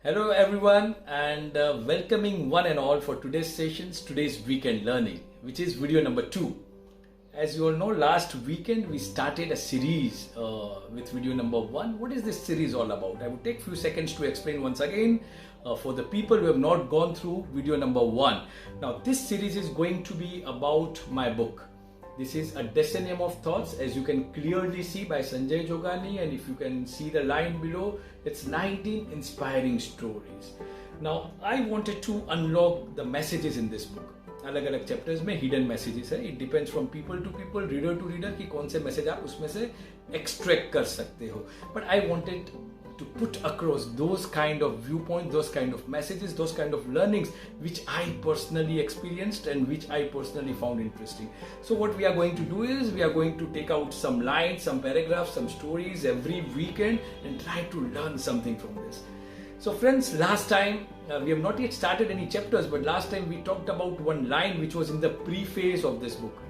Hello everyone and welcoming one and all for today's sessions, today's weekend learning, which is video number 2. As you all know, last weekend we started a series with video number 1. What is this series all about? I will take few seconds to explain once again for the people who have not gone through video number 1. Now this series is going to be about my book. This is a Decennium of Thoughts, as you can clearly see by Sanjay Jogani, and if you can see the line below, it's 19 inspiring stories. Now, I wanted to unlock the messages in this book. अलग अलग chapters में hidden messages है. It depends from people to people, reader to reader कि कौन से message आप उसमें से एक्सट्रैक्ट कर सकते हो. But I wanted to put across those kind of viewpoints, those kind of messages, those kind of learnings which I personally experienced and which I personally found interesting. So what we are going to do is we are going to take out some lines, some paragraphs, some stories every weekend and try to learn something from this. So friends, last time we have not yet started any chapters, but last time we talked about one line which was in the preface of this book,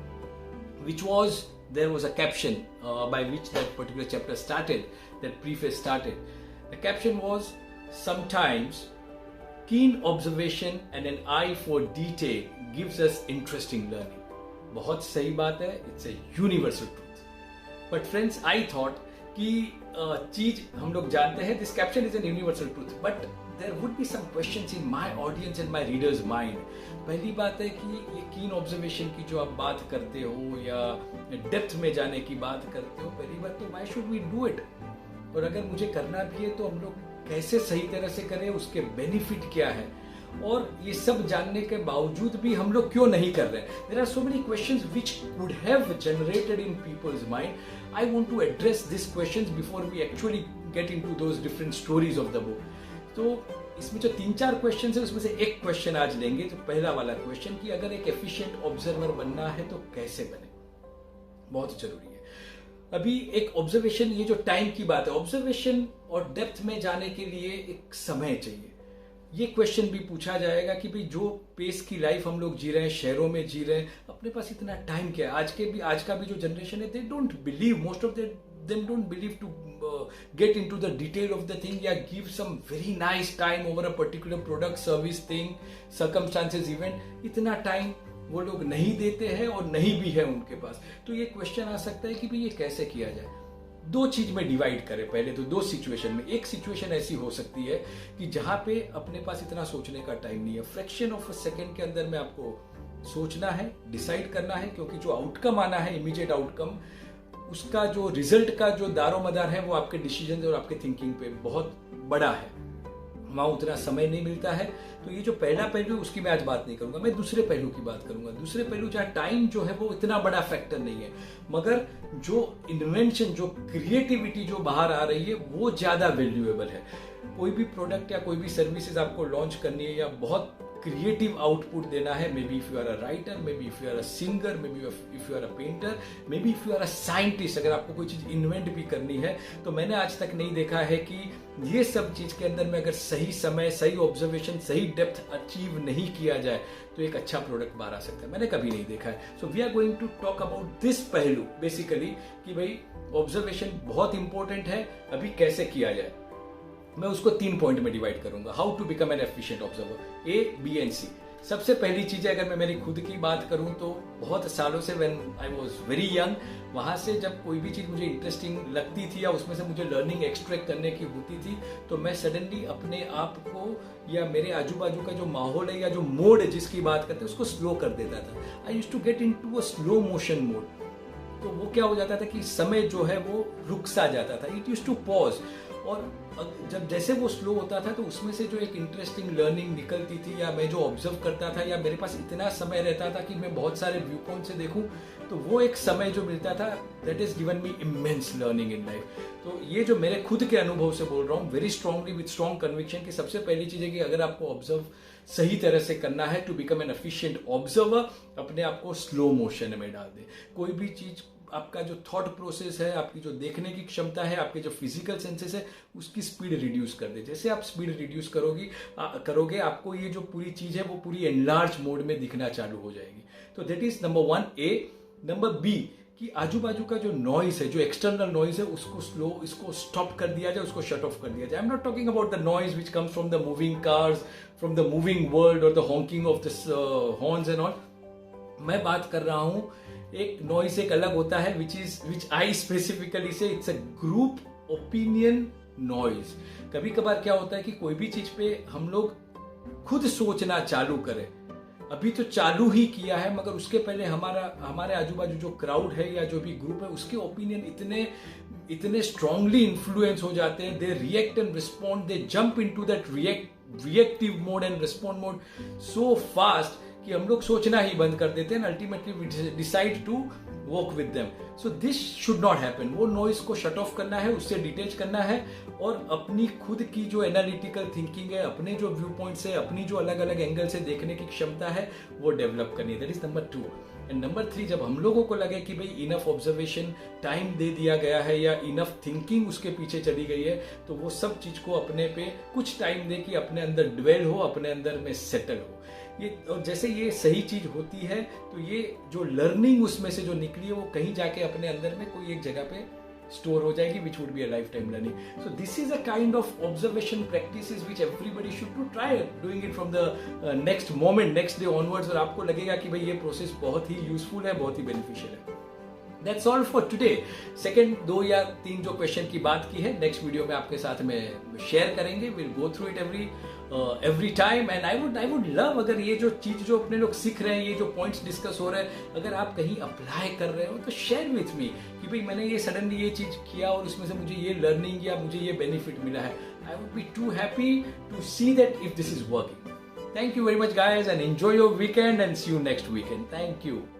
which was there was a caption by which that particular chapter started, that preface started. The caption was, sometimes keen observation and an eye for detail gives us interesting learning. बहुत सही बात है, it's a universal truth. But friends, I thought कि चीज हम लोग जानते हैं, this caption is an universal truth, but there would be some questions in my audience and my readers' mind. पहली बात है कि ये कीन ऑब्जर्वेशन की जो आप बात करते हो या डेप्थ में जाने की बात करते हो, पहली बात तो why should we do it? और अगर मुझे करना भी है तो हम लोग कैसे सही तरह से करें, उसके बेनिफिट क्या है, और ये सब जानने के बावजूद भी हम लोग क्यों नहीं कर रहे हैं. There are so many questions which could have generated in people's mind. I want to address this questions before we actually get into those different stories of the book. तो इसमें जो 3-4 क्वेश्चन है उसमें से एक क्वेश्चन आज लेंगे. तो पहला वाला क्वेश्चन कि अगर एक एफिशिएंट ऑब्जर्वर बनना है तो कैसे बने, बहुत जरूरी है. अभी एक ऑब्जर्वेशन, ये जो टाइम की बात है, ऑब्जर्वेशन और डेप्थ में जाने के लिए एक समय चाहिए. ये क्वेश्चन भी पूछा जाएगा कि भाई जो पेस की लाइफ हम लोग जी रहे हैं, शहरों में जी रहे हैं, अपने पास इतना टाइम क्या है. आज का भी जो जनरेशन है, they don't believe, most of them don't believe to get into the detail of the thing, या give some very nice time over a particular product, service thing, circumstances, event. इतना time वो लोग नहीं देते हैं और नहीं भी है उनके पास. तो ये क्वेश्चन आ सकता है कि भाई ये कैसे किया जाए. 2 चीज में डिवाइड करें. पहले तो 2 सिचुएशन में. एक सिचुएशन ऐसी हो सकती है कि जहां पे अपने पास इतना सोचने का टाइम नहीं है. फ्रैक्शन ऑफ अ सेकेंड के अंदर में आपको सोचना है, डिसाइड करना है, क्योंकि जो आउटकम आना है, इमीडिएट आउटकम, उसका जो रिजल्ट का जो दारोमदार है वो आपके डिसीजन और आपके थिंकिंग पे बहुत बड़ा है. वहां उतना समय नहीं मिलता है. तो ये जो पहला पहलू, उसकी मैं आज बात नहीं करूंगा. मैं दूसरे पहलू की बात करूंगा. दूसरे पहलू जहाँ टाइम जो है वो इतना बड़ा फैक्टर नहीं है, मगर जो इन्वेंशन, जो क्रिएटिविटी जो बाहर आ रही है वो ज्यादा वैल्यूएबल है. कोई भी प्रोडक्ट या कोई भी सर्विसेज आपको लॉन्च करनी है या बहुत क्रिएटिव आउटपुट देना है, maybe if you are a writer, maybe if you are a singer, maybe if you are a painter, maybe if you are a scientist, अगर आपको कोई चीज इन्वेंट भी करनी है, तो मैंने आज तक नहीं देखा है कि ये सब चीज के अंदर में अगर सही समय, सही ऑब्जर्वेशन, सही डेप्थ अचीव नहीं किया जाए तो एक अच्छा प्रोडक्ट बाहर आ सकता है. मैंने कभी नहीं देखा है. So we are going to talk about this पहलू बेसिकली कि भाई ऑब्जर्वेशन बहुत इंपॉर्टेंट है. अभी कैसे किया जाए, मैं उसको 3 पॉइंट में डिवाइड करूंगा. How to become an efficient observer, A, B and C. सबसे पहली चीज है, अगर मैं मेरी खुद की बात करूं तो बहुत सालों से, when I was very young, वहां से जब कोई भी चीज मुझे इंटरेस्टिंग लगती थी या उसमें से मुझे लर्निंग एक्सट्रैक्ट करने की होती थी, तो मैं सडनली अपने आप को या मेरे आजू बाजू का जो माहौल है या जो मोड है जिसकी बात करते हैं उसको स्लो कर देता था. I used to get into a slow motion mode. तो वो क्या हो जाता था कि समय जो है वो रुक सा जाता था. It used to pause. और जब जैसे वो स्लो होता था तो उसमें से जो एक इंटरेस्टिंग लर्निंग निकलती थी, या मैं जो ऑब्जर्व करता था, या मेरे पास इतना समय रहता था कि मैं बहुत सारे व्यू पॉइंट से देखूं, तो वो एक समय जो मिलता था, that is given me immense learning in life. तो ये जो मेरे खुद के अनुभव से बोल रहा हूँ, very strongly with strong conviction, कि सबसे पहली चीज है कि अगर आपको ऑब्जर्व सही तरह से करना है, to become an efficient observer, अपने आप को स्लो मोशन में डाल दे. कोई भी चीज, आपका जो थॉट प्रोसेस है, आपकी जो देखने की क्षमता है, आपके जो फिजिकल सेंसेस है, उसकी स्पीड रिड्यूस कर दे. जैसे आप स्पीड रिड्यूस करोगे आपको ये जो पूरी चीज है वो पूरी एनलार्ज मोड में दिखना चालू हो जाएगी. तो that is number 1 A. Number B, कि आजू बाजू का जो नॉइस है, जो एक्सटर्नल नॉइस है, इसको स्टॉप कर दिया जाए, उसको शट ऑफ कर दिया जाए. I am not talking about the noise which comes from the moving cars, from the moving world और the honking of the horns and all. मैं बात कर रहा हूं एक नॉइस एक अलग होता है विच आई स्पेसिफिकली से it's a group opinion noise. कभी कभार क्या होता है कि कोई भी चीज पे हम लोग खुद सोचना चालू करें. अभी तो चालू ही किया है, मगर उसके पहले हमारे आजू बाजू जो क्राउड है या जो भी ग्रुप है, उसके ओपिनियन इतने स्ट्रांगली इन्फ्लुएंस हो जाते हैं. They react and respond, they jump into that reactive mode and respond mode so fast कि हम लोग सोचना ही बंद कर देते हैं. Ultimately we decide to work with them. So this should not happen. वो नॉइस को शट ऑफ करना है, उससे डिटेच करना है और अपनी खुद की जो एनालिटिकल थिंकिंग है, अपने जो व्यू पॉइंट्स है, अपनी जो अलग अलग एंगल से देखने की क्षमता है, वो डेवलप करनी है. That is number 2. And number 3, जब हम लोगों को लगे कि भाई इनफ ऑब्जर्वेशन टाइम दे दिया गया है या इनफ थिंकिंग उसके पीछे चली गई है, तो वो सब चीज को अपने पे कुछ टाइम दे कि अपने अंदर ड्वेल हो, अपने अंदर में सेटल हो. ये और जैसे ये सही चीज होती है तो ये जो लर्निंग उसमें से जो निकली है वो कहीं जाके अपने अंदर में कोई एक जगह पे स्टोर हो जाएगी, which would be a life time learning. So this is a kind of observation practices which everybody should to try doing it from the next moment, next day onwards. और आपको लगेगा कि भाई ये प्रोसेस बहुत ही useful है, बहुत ही beneficial है. That's all for today. Second 2 या 3 जो क्वेश्चन की बात की है, नेक्स्ट वीडियो में आपके साथ में शेयर करेंगे. Will go through it every time. And I would love, अगर ये जो चीज जो अपने लोग सीख रहे हैं, ये जो पॉइंट्स डिस्कस हो रहे हैं, अगर आप कहीं अप्लाई कर रहे हो तो शेयर विथ मी कि भाई मैंने ये सडनली ये चीज किया और उसमें से मुझे ये लर्निंग या मुझे ये बेनिफिट मिला है. I would be too happy to see that if this is working. Thank you very much guys and enjoy your weekend and see you next weekend. Thank you.